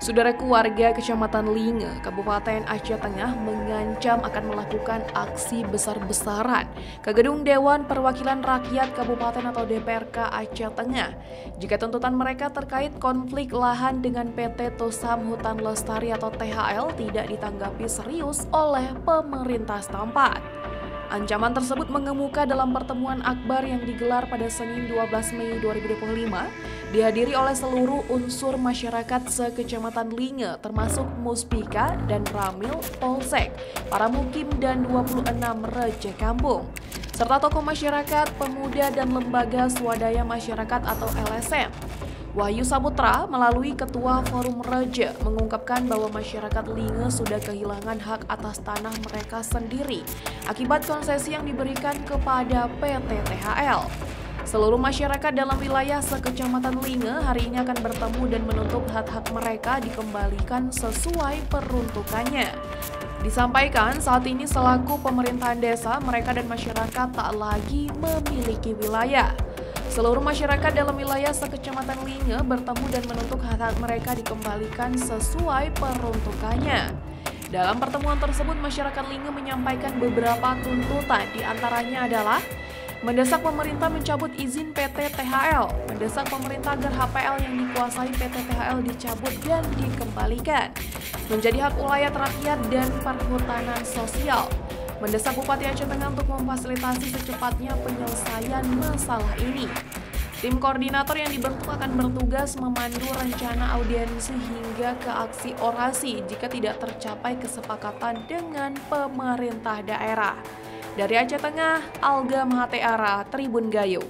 Saudaraku, warga Kecamatan Linge, Kabupaten Aceh Tengah mengancam akan melakukan aksi besar-besaran ke Gedung Dewan Perwakilan Rakyat Kabupaten atau DPRK Aceh Tengah jika tuntutan mereka terkait konflik lahan dengan PT Tosam Hutan Lestari atau THL tidak ditanggapi serius oleh pemerintah setempat. Ancaman tersebut mengemuka dalam pertemuan akbar yang digelar pada Senin 12 Mei 2025, dihadiri oleh seluruh unsur masyarakat se-Kecamatan Linge, termasuk Muspika dan Ramil Polsek, para mukim dan 26 reja kampung, serta tokoh masyarakat, pemuda dan lembaga swadaya masyarakat atau LSM. Wahyu Saputra melalui Ketua Forum Reja mengungkapkan bahwa masyarakat Linge sudah kehilangan hak atas tanah mereka sendiri akibat konsesi yang diberikan kepada PT THL. Seluruh masyarakat dalam wilayah se-Kecamatan Linge hari ini akan bertemu dan menuntut hak-hak mereka dikembalikan sesuai peruntukannya. Disampaikan saat ini selaku pemerintahan desa, mereka dan masyarakat tak lagi memiliki wilayah. Seluruh masyarakat dalam wilayah se-Kecamatan Linge bertemu dan menuntut hak-hak mereka dikembalikan sesuai peruntukannya. Dalam pertemuan tersebut, masyarakat Linge menyampaikan beberapa tuntutan, diantaranya adalah mendesak pemerintah mencabut izin PT THL, mendesak pemerintah agar HPL yang dikuasai PT THL dicabut dan dikembalikan, menjadi hak ulayat rakyat dan perhutanan sosial, mendesak Bupati Aceh Tengah untuk memfasilitasi secepatnya penyelesaian masalah ini. Tim koordinator yang dibentuk akan bertugas memandu rencana audiensi hingga ke aksi orasi jika tidak tercapai kesepakatan dengan pemerintah daerah. Dari Aceh Tengah, Alga Mahateara, Tribun Gayo.